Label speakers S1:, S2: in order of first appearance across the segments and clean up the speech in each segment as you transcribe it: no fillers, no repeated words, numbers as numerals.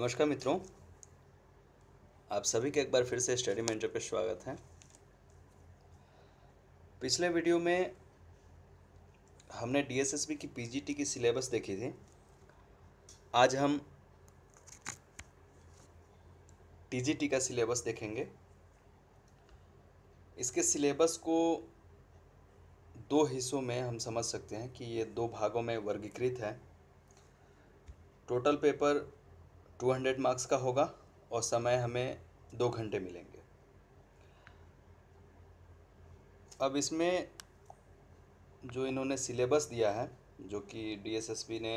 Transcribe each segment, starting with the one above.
S1: नमस्कार मित्रों, आप सभी का एक बार फिर से स्टडी मेंटर पे स्वागत है। पिछले वीडियो में हमने डीएसएसबी की पीजीटी की सिलेबस देखी थी। आज हम टीजीटी का सिलेबस देखेंगे। इसके सिलेबस को दो हिस्सों में हम समझ सकते हैं कि ये दो भागों में वर्गीकृत है। टोटल पेपर 200 मार्क्स का होगा और समय हमें 2 घंटे मिलेंगे। अब इसमें जो इन्होंने सिलेबस दिया है, जो कि डीएसएसबी ने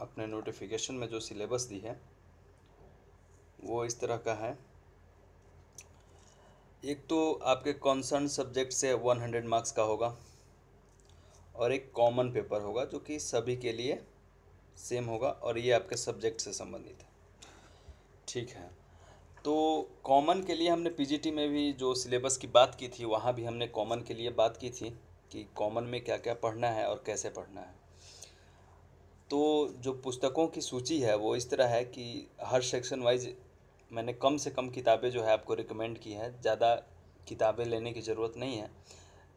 S1: अपने नोटिफिकेशन में जो सिलेबस दी है वो इस तरह का है। एक तो आपके कॉन्सर्न सब्जेक्ट से 100 मार्क्स का होगा और एक कॉमन पेपर होगा जो कि सभी के लिए सेम होगा और ये आपके सब्जेक्ट से संबंधित है। ठीक है, तो कॉमन के लिए हमने पीजीटी में भी जो सिलेबस की बात की थी, वहाँ भी हमने कॉमन के लिए बात की थी कि कॉमन में क्या क्या पढ़ना है और कैसे पढ़ना है। तो जो पुस्तकों की सूची है वो इस तरह है कि हर सेक्शन वाइज मैंने कम से कम किताबें जो है आपको रिकमेंड की है। ज़्यादा किताबें लेने की ज़रूरत नहीं है,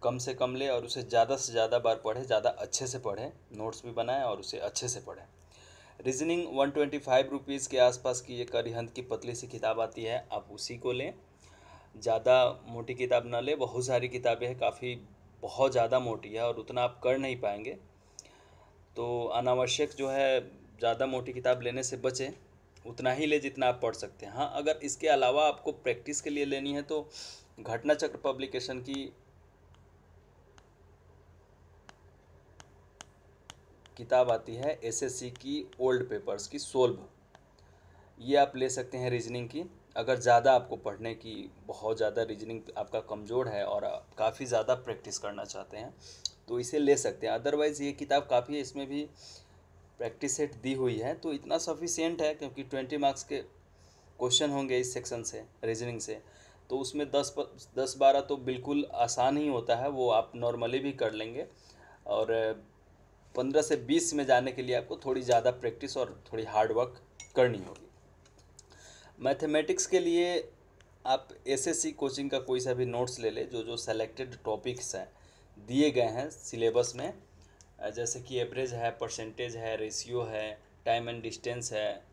S1: कम से कम ले और उसे ज़्यादा से ज़्यादा बार पढ़े, ज़्यादा अच्छे से पढ़ें, नोट्स भी बनाएं और उसे अच्छे से पढ़ें। रीजनिंग 125 रुपीज़ के आसपास की एक अरिहंत की पतली सी किताब आती है, आप उसी को लें। ज़्यादा मोटी किताब ना लें, बहुत सारी किताबें हैं, काफ़ी बहुत ज़्यादा मोटी है और उतना आप कर नहीं पाएंगे। तो अनावश्यक जो है ज़्यादा मोटी किताब लेने से बचें, उतना ही ले जितना आप पढ़ सकते हैं। हाँ, अगर इसके अलावा आपको प्रैक्टिस के लिए लेनी है तो घटना चक्र पब्लिकेशन की किताब आती है, एसएससी की ओल्ड पेपर्स की सोल्व, ये आप ले सकते हैं रीजनिंग की। अगर ज़्यादा आपको पढ़ने की, बहुत ज़्यादा रीजनिंग आपका कमज़ोर है और काफ़ी ज़्यादा प्रैक्टिस करना चाहते हैं तो इसे ले सकते हैं। अदरवाइज़ ये किताब काफ़ी है, इसमें भी प्रैक्टिस सेट दी हुई है तो इतना सफिशिएंट है, क्योंकि 20 मार्क्स के क्वेश्चन होंगे इस सेक्शन से, रीजनिंग से। तो उसमें 10-12 तो बिल्कुल आसान ही होता है, वो आप नॉर्मली भी कर लेंगे। और 15 से 20 में जाने के लिए आपको थोड़ी ज़्यादा प्रैक्टिस और थोड़ी हार्ड वर्क करनी होगी। मैथमेटिक्स के लिए आप एसएससी कोचिंग का कोई सा भी नोट्स ले ले, जो जो सेलेक्टेड टॉपिक्स हैं दिए गए हैं सिलेबस में, जैसे कि एवरेज है, परसेंटेज है, रेशियो है, टाइम एंड डिस्टेंस है,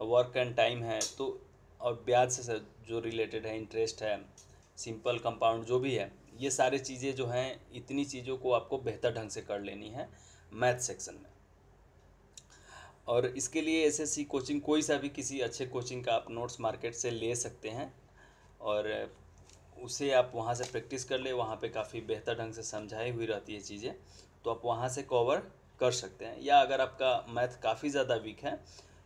S1: वर्क एंड टाइम है, तो और ब्याज से जो रिलेटेड है, इंटरेस्ट है, सिंपल कंपाउंड जो भी है, ये सारी चीज़ें जो हैं, इतनी चीज़ों को आपको बेहतर ढंग से कर लेनी है मैथ सेक्शन में। और इसके लिए एसएससी कोचिंग, कोई सा भी किसी अच्छे कोचिंग का आप नोट्स मार्केट से ले सकते हैं और उसे आप वहाँ से प्रैक्टिस कर ले। वहाँ पे काफ़ी बेहतर ढंग से समझाई हुई रहती है चीज़ें, तो आप वहाँ से कवर कर सकते हैं। या अगर आपका मैथ काफ़ी ज़्यादा वीक है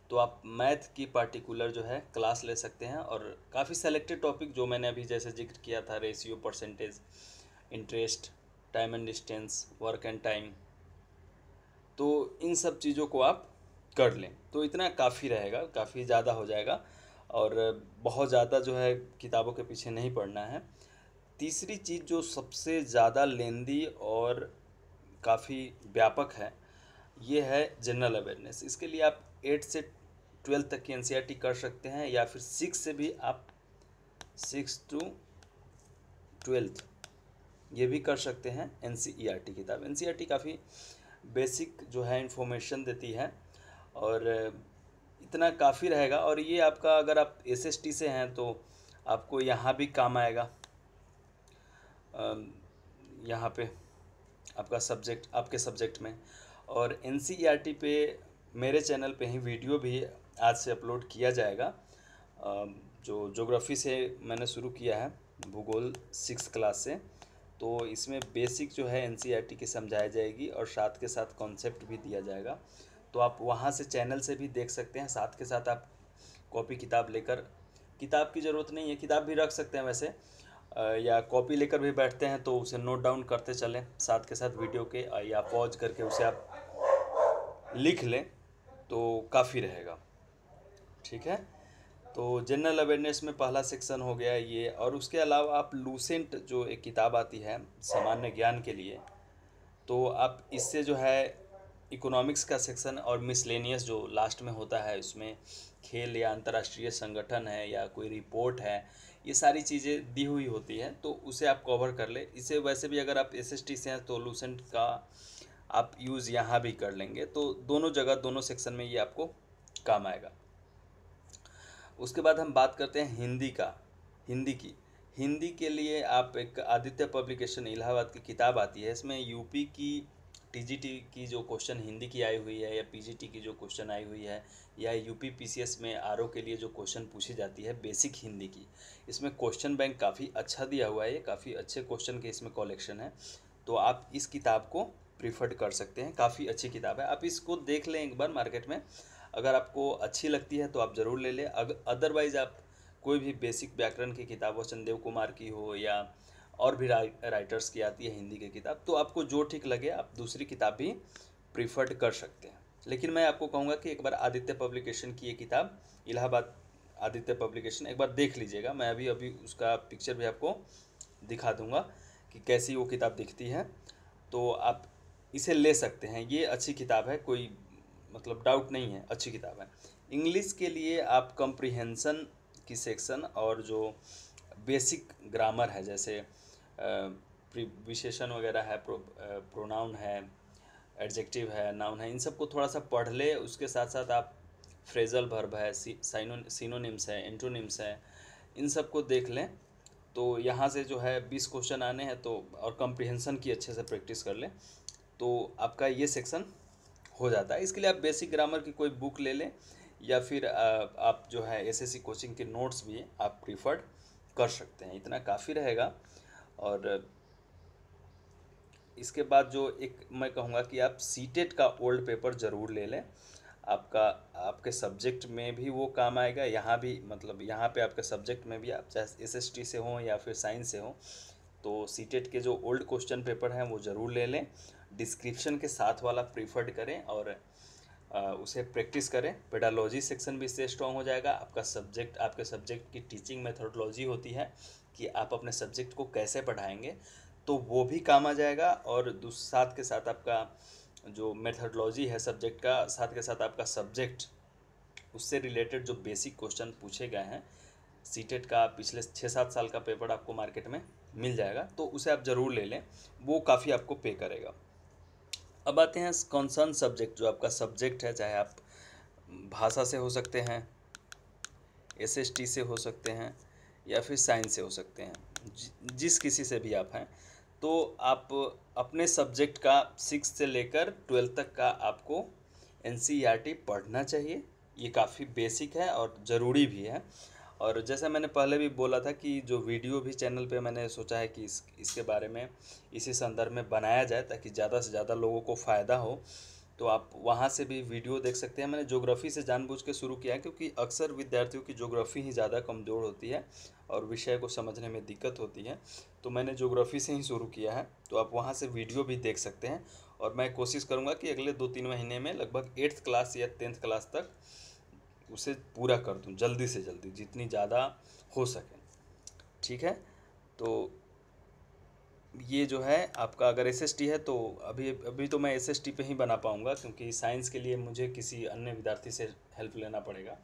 S1: तो आप मैथ की पार्टिकुलर जो है क्लास ले सकते हैं और काफ़ी सेलेक्टेड टॉपिक जो मैंने अभी जैसे जिक्र किया था, ratio, percentage, interest, time and distance, work and time, तो इन सब चीज़ों को आप कर लें तो इतना काफ़ी रहेगा, काफ़ी ज़्यादा हो जाएगा और बहुत ज़्यादा जो है किताबों के पीछे नहीं पड़ना है। तीसरी चीज़ जो सबसे ज़्यादा लेंदी और काफ़ी व्यापक है, ये है जनरल अवेयरनेस। इसके लिए आप 8 से 12 तक की एनसीईआरटी कर सकते हैं या फिर 6 से भी आप 6 to 12 ये भी कर सकते हैं। एनसीईआरटी किताब, एनसीईआरटी काफ़ी बेसिक जो है इन्फॉर्मेशन देती है और इतना काफ़ी रहेगा। और ये आपका, अगर आप एसएसटी से हैं तो आपको यहाँ भी काम आएगा। यहाँ पे आपका सब्जेक्ट, आपके सब्जेक्ट में। और एनसीईआरटी पे मेरे चैनल पे ही वीडियो भी आज से अपलोड किया जाएगा। जो ज्योग्राफी से मैंने शुरू किया है, भूगोल 6 क्लास से, तो इसमें बेसिक जो है एनसीईआरटी की समझाई जाएगी और साथ के साथ कॉन्सेप्ट भी दिया जाएगा। तो आप वहाँ से चैनल से भी देख सकते हैं, साथ के साथ आप कॉपी किताब लेकर, किताब की ज़रूरत नहीं है, किताब भी रख सकते हैं वैसे, या कॉपी लेकर भी बैठते हैं तो उसे नोट डाउन करते चलें साथ के साथ वीडियो के, या पॉज करके उसे आप लिख लें तो काफ़ी रहेगा। ठीक है, तो जनरल अवेयरनेस में पहला सेक्शन हो गया ये। और उसके अलावा आप लूसेंट जो एक किताब आती है सामान्य ज्ञान के लिए, तो आप इससे जो है इकोनॉमिक्स का सेक्शन और मिसलेनियस जो लास्ट में होता है, उसमें खेल या अंतर्राष्ट्रीय संगठन है या कोई रिपोर्ट है, ये सारी चीज़ें दी हुई होती हैं, तो उसे आप कवर कर ले। इसे वैसे भी अगर आप एसएसटी से हैं तो लूसेंट का आप यूज़ यहाँ भी कर लेंगे, तो दोनों जगह दोनों सेक्शन में ये आपको काम आएगा। उसके बाद हम बात करते हैं हिंदी की। हिंदी के लिए आप एक आदित्य पब्लिकेशन इलाहाबाद की किताब आती है, इसमें यूपी की टीजीटी की जो क्वेश्चन हिंदी की आई हुई है या पीजीटी की जो क्वेश्चन आई हुई है या यूपी पीसीएस में आरओ के लिए जो क्वेश्चन पूछी जाती है बेसिक हिंदी की, इसमें क्वेश्चन बैंक काफ़ी अच्छा दिया हुआ है, काफ़ी अच्छे क्वेश्चन के इसमें कलेक्शन है, तो आप इस किताब को प्रीफर्ड कर सकते हैं। काफ़ी अच्छी किताब है, आप इसको देख लें एक बार मार्केट में, अगर आपको अच्छी लगती है तो आप ज़रूर ले लें। अदरवाइज़ आप कोई भी बेसिक व्याकरण की किताब हो, चंदेव कुमार की हो या और भी राइटर्स की आती है हिंदी की किताब, तो आपको जो ठीक लगे आप दूसरी किताब भी प्रीफर्ड कर सकते हैं। लेकिन मैं आपको कहूँगा कि एक बार आदित्य पब्लिकेशन की ये किताब, इलाहाबाद आदित्य पब्लिकेशन, एक बार देख लीजिएगा। मैं अभी अभी उसका पिक्चर भी आपको दिखा दूँगा कि कैसी वो किताब दिखती है, तो आप इसे ले सकते हैं। ये अच्छी किताब है, कोई मतलब डाउट नहीं है, अच्छी किताब है। इंग्लिश के लिए आप कम्प्रीहेंसन की सेक्शन और जो बेसिक ग्रामर है, जैसे विशेषण वगैरह है, प्रोनाउन है, एडजेक्टिव है, नाउन है, इन सबको थोड़ा सा पढ़ ले। उसके साथ साथ आप फ्रेजल वर्ब है, सिनोनिम्स है, एंटोनिम्स है, इन सबको देख लें। तो यहाँ से जो है 20 क्वेश्चन आने हैं, तो और कम्प्रीहेंसन की अच्छे से प्रैक्टिस कर लें तो आपका ये सेक्शन हो जाता है। इसके लिए आप बेसिक ग्रामर की कोई बुक ले लें या फिर आप जो है एसएससी कोचिंग के नोट्स भी आप प्रीफर्ड कर सकते हैं, इतना काफ़ी रहेगा। और इसके बाद जो एक मैं कहूँगा कि आप सीटेट का ओल्ड पेपर ज़रूर ले लें, आपके सब्जेक्ट में भी वो काम आएगा, यहाँ भी मतलब यहाँ पे आपके सब्जेक्ट में भी, आप चाहे एसएसटी से हों या फिर साइंस से हों, तो सीटेट के जो ओल्ड क्वेश्चन पेपर हैं वो ज़रूर ले लें। डिस्क्रिप्शन के साथ वाला प्रीफर्ड करें और उसे प्रैक्टिस करें। पेडालॉजी सेक्शन भी इससे स्ट्रॉन्ग हो जाएगा। आपके सब्जेक्ट की टीचिंग मेथोडोलॉजी होती है कि आप अपने सब्जेक्ट को कैसे पढ़ाएंगे, तो वो भी काम आ जाएगा। और साथ के साथ आपका जो मेथोडोलॉजी है सब्जेक्ट का, साथ के साथ आपका सब्जेक्ट, उससे रिलेटेड जो बेसिक क्वेश्चन पूछे गए हैं, सीटेट का पिछले 6-7 साल का पेपर आपको मार्केट में मिल जाएगा, तो उसे आप ज़रूर ले लें, वो काफ़ी आपको पे करेगा। अब आते हैं कंसर्न सब्जेक्ट, जो आपका सब्जेक्ट है, चाहे आप भाषा से हो सकते हैं, एसएसटी से हो सकते हैं या फिर साइंस से हो सकते हैं, जिस किसी से भी आप हैं, तो आप अपने सब्जेक्ट का 6 से लेकर 12 तक का आपको एनसीईआरटी पढ़ना चाहिए। ये काफ़ी बेसिक है और ज़रूरी भी है। और जैसा मैंने पहले भी बोला था कि जो वीडियो भी चैनल पे मैंने सोचा है कि इसके बारे में इसी संदर्भ में बनाया जाए ताकि ज़्यादा से ज़्यादा लोगों को फ़ायदा हो, तो आप वहाँ से भी वीडियो देख सकते हैं। मैंने ज्योग्राफी से जानबूझ के शुरू किया है क्योंकि अक्सर विद्यार्थियों की ज्योग्राफी ही ज़्यादा कमज़ोर होती है और विषय को समझने में दिक्कत होती है, तो मैंने ज्योग्राफी से ही शुरू किया है। तो आप वहाँ से वीडियो भी देख सकते हैं और मैं कोशिश करूँगा कि अगले 2-3 महीने में लगभग 8th क्लास या 10th क्लास तक उसे पूरा कर दूँ, जल्दी से जल्दी, जितनी ज़्यादा हो सके। ठीक है, तो ये जो है आपका अगर एसएसटी है तो अभी तो मैं एसएसटी पे ही बना पाऊँगा, क्योंकि साइंस के लिए मुझे किसी अन्य विद्यार्थी से हेल्प लेना पड़ेगा।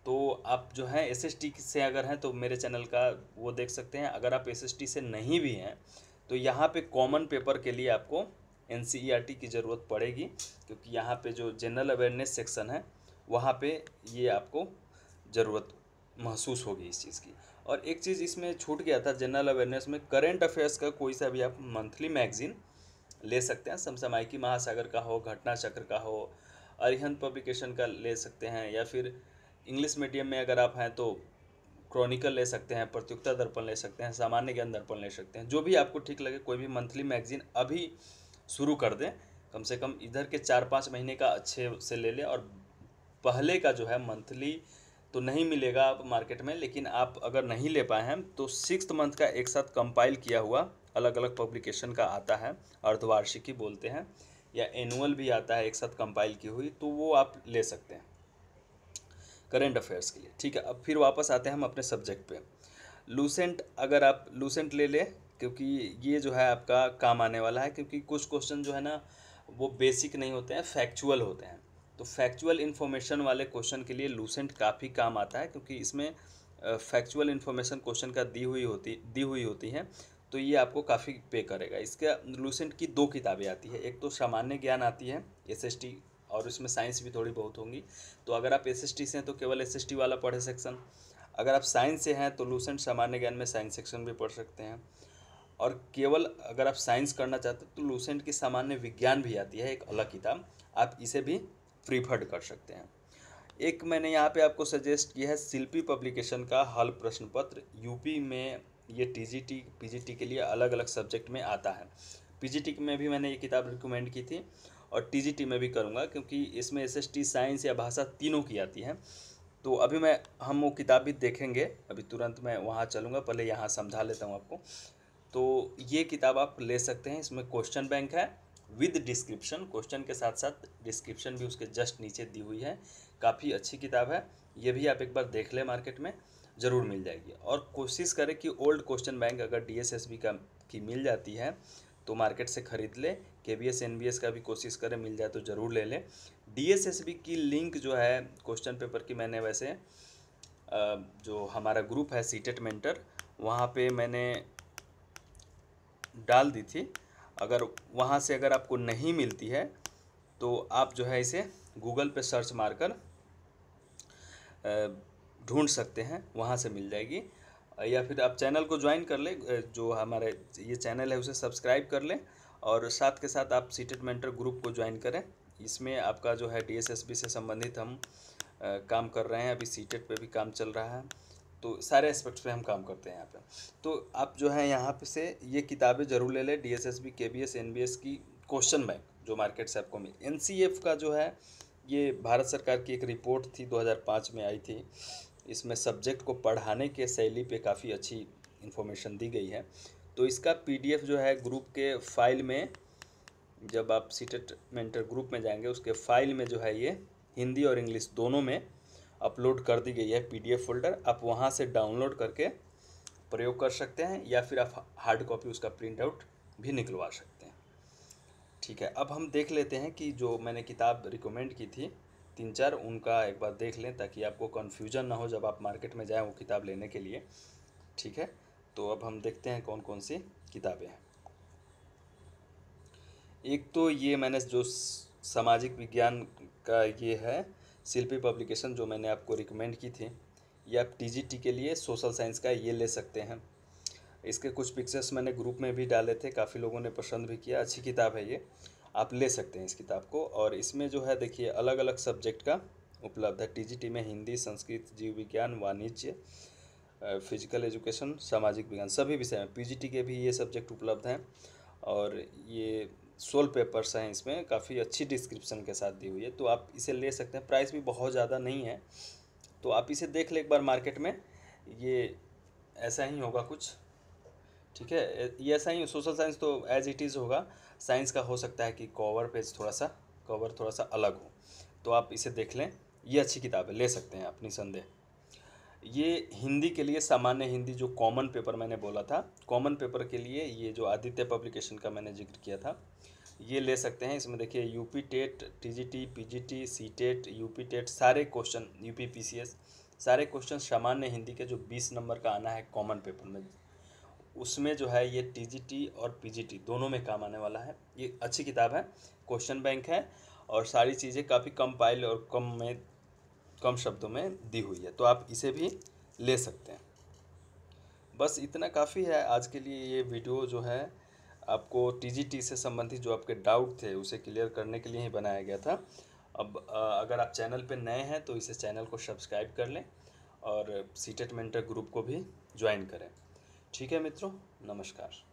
S1: तो आप जो है एसएसटी से अगर हैं तो मेरे चैनल का वो देख सकते हैं। अगर आप एसएसटी से नहीं भी हैं तो यहाँ पे कॉमन पेपर के लिए आपको एनसीईआरटी की ज़रूरत पड़ेगी, क्योंकि यहाँ पे जो जनरल अवेयरनेस सेक्शन है वहाँ पे ये आपको ज़रूरत महसूस होगी इस चीज़ की। और एक चीज़ इसमें छूट गया था जनरल अवेयरनेस में, करेंट अफेयर्स का कोई सा भी आप मंथली मैगजीन ले सकते हैं। समसामयिकी महासागर का हो, घटना चक्र का हो, अरिहंत पब्लिकेशन का ले सकते हैं, या फिर इंग्लिश मीडियम में अगर आप हैं तो क्रॉनिकल ले सकते हैं, प्रतियोगिता दर्पण ले सकते हैं, सामान्य ज्ञान दर्पण ले सकते हैं। जो भी आपको ठीक लगे, कोई भी मंथली मैगजीन अभी शुरू कर दें, कम से कम इधर के 4-5 महीने का अच्छे से ले लें। और पहले का जो है मंथली तो नहीं मिलेगा आप मार्केट में, लेकिन आप अगर नहीं ले पाए हैं तो 6th मंथ का एक साथ कंपाइल किया हुआ अलग अलग पब्लिकेशन का आता है, अर्धवार्षिकी बोलते हैं, या एनुअल भी आता है एक साथ कंपाइल की हुई, तो वो आप ले सकते हैं करेंट अफेयर्स के लिए। ठीक है, अब फिर वापस आते हैं हम अपने सब्जेक्ट पे। लूसेंट, अगर आप लूसेंट ले लें, क्योंकि ये जो है आपका काम आने वाला है, क्योंकि कुछ क्वेश्चन जो है ना वो बेसिक नहीं होते हैं, फैक्चुअल होते हैं। तो फैक्चुअल इन्फॉर्मेशन वाले क्वेश्चन के लिए लूसेंट काफ़ी काम आता है, क्योंकि इसमें फैक्चुअल इन्फॉर्मेशन क्वेश्चन का दी हुई होती हैं। तो ये आपको काफ़ी पे करेगा। इसका लूसेंट की 2 किताबें आती है, एक तो सामान्य ज्ञान आती है एसएसटी, और उसमें साइंस भी थोड़ी बहुत होंगी। तो अगर आप एसएसटी से हैं तो केवल एसएसटी वाला पढ़े सेक्शन, अगर आप साइंस से हैं तो लूसेंट सामान्य ज्ञान में साइंस सेक्शन भी पढ़ सकते हैं। और केवल अगर आप साइंस करना चाहते हो तो लूसेंट की सामान्य विज्ञान भी आती है, एक अलग किताब, आप इसे भी प्रीफर्ड कर सकते हैं। एक मैंने यहाँ पे आपको सजेस्ट किया है शिल्पी पब्लिकेशन का हल प्रश्न पत्र। यूपी में ये टीजीटी पीजीटी के लिए अलग अलग सब्जेक्ट में आता है। पीजीटी में भी मैंने ये किताब रिकमेंड की थी, और टीजीटी में भी करूँगा, क्योंकि इसमें एसएसटी, साइंस या भाषा तीनों की आती है। तो अभी हम वो किताब भी देखेंगे, अभी तुरंत मैं वहाँ चलूँगा, पहले यहाँ समझा लेता हूँ आपको। तो ये किताब आप ले सकते हैं, इसमें क्वेश्चन बैंक है विद डिस्क्रिप्शन, क्वेश्चन के साथ साथ डिस्क्रिप्शन भी उसके जस्ट नीचे दी हुई है। काफ़ी अच्छी किताब है, ये भी आप एक बार देख लें, मार्केट में ज़रूर मिल जाएगी। और कोशिश करें कि ओल्ड क्वेश्चन बैंक अगर डीएसएसबी की मिल जाती है तो मार्केट से ख़रीद ले। केबीएस एनबीएस का भी कोशिश करें, मिल जाए तो ज़रूर ले लें। डीएसएसबी की लिंक जो है क्वेश्चन पेपर की, मैंने वैसे जो हमारा ग्रुप है सीटेट मेंटर, वहाँ पे मैंने डाल दी थी। अगर वहाँ से अगर आपको नहीं मिलती है तो आप जो है इसे गूगल पे सर्च मारकर ढूंढ सकते हैं, वहाँ से मिल जाएगी। या फिर आप चैनल को ज्वाइन कर लें, जो हमारे ये चैनल है उसे सब्सक्राइब कर लें, और साथ के साथ आप सीटेट मेंटर ग्रुप को ज्वाइन करें। इसमें आपका जो है डीएसएसबी से संबंधित हम काम कर रहे हैं, अभी सीटेट पे भी काम चल रहा है, तो सारे एस्पेक्ट्स पे हम काम करते हैं यहाँ पे। तो आप जो है यहाँ पे से ये किताबें ज़रूर ले लें, डीएसएसबी, केबीएस, एनबीएस की क्वेश्चन बैंक जो मार्केट से आपको मिले। एनसीएफ का जो है ये भारत सरकार की एक रिपोर्ट थी, 2005 में आई थी। इसमें सब्जेक्ट को पढ़ाने के शैली पे काफ़ी अच्छी इन्फॉर्मेशन दी गई है। तो इसका पीडीएफ जो है ग्रुप के फाइल में, जब आप सीटेट मेंटर ग्रुप में जाएंगे उसके फाइल में जो है ये हिंदी और इंग्लिश दोनों में अपलोड कर दी गई है पीडीएफ फोल्डर। आप वहाँ से डाउनलोड करके प्रयोग कर सकते हैं, या फिर आप हार्ड कॉपी उसका प्रिंट आउट भी निकलवा सकते हैं। ठीक है, अब हम देख लेते हैं कि जो मैंने किताब रिकमेंड की थी 3-4, उनका एक बार देख लें, ताकि आपको कन्फ्यूजन ना हो जब आप मार्केट में जाएँ वो किताब लेने के लिए। ठीक है, तो अब हम देखते हैं कौन कौन सी किताबें हैं। एक तो ये मैंने जो सामाजिक विज्ञान का ये है शिल्पी पब्लिकेशन, जो मैंने आपको रिकमेंड की थी, ये आप टीजीटी के लिए सोशल साइंस का ये ले सकते हैं। इसके कुछ पिक्चर्स मैंने ग्रुप में भी डाले थे, काफ़ी लोगों ने पसंद भी किया। अच्छी किताब है ये, आप ले सकते हैं इस किताब को। और इसमें जो है देखिए अलग अलग सब्जेक्ट का उपलब्ध है। टीजीटी में हिंदी, संस्कृत, जीव विज्ञान, वाणिज्य, फिजिकल एजुकेशन, सामाजिक विज्ञान, सभी विषय में पीजीटी के भी ये सब्जेक्ट उपलब्ध हैं। और ये 16 पेपर्स हैं, इसमें काफ़ी अच्छी डिस्क्रिप्शन के साथ दी हुई है, तो आप इसे ले सकते हैं। प्राइस भी बहुत ज़्यादा नहीं है, तो आप इसे देख लें एक बार मार्केट में। ये ऐसा ही होगा कुछ, ठीक है, ये ऐसा ही सोशल साइंस तो एज इट इज़ होगा। साइंस का हो सकता है कि कवर थोड़ा सा अलग हो, तो आप इसे देख लें। ये अच्छी किताब है, ले सकते हैं आप निसंदेह। ये हिंदी के लिए सामान्य हिंदी जो कॉमन पेपर मैंने बोला था, कॉमन पेपर के लिए ये जो आदित्य पब्लिकेशन का मैंने जिक्र किया था, ये ले सकते हैं। इसमें देखिए UP TET, TGT, PGT, CTET, UP TET, सारे क्वेश्चन, यूपी पीसीएस, सारे क्वेश्चन सामान्य हिंदी के जो 20 नंबर का आना है कॉमन पेपर में, उसमें जो है ये टीजीटी और पीजीटी दोनों में काम आने वाला है। ये अच्छी किताब है, क्वेश्चन बैंक है, और सारी चीज़ें काफ़ी कंपाइल और कम शब्दों में दी हुई है, तो आप इसे भी ले सकते हैं। बस इतना काफ़ी है आज के लिए। ये वीडियो जो है आपको टीजीटी से संबंधित जो आपके डाउट थे उसे क्लियर करने के लिए ही बनाया गया था। अब अगर आप चैनल पे नए हैं तो इसे चैनल को सब्सक्राइब कर लें, और सीटेट मेंटर ग्रुप को भी ज्वाइन करें। ठीक है मित्रों, नमस्कार।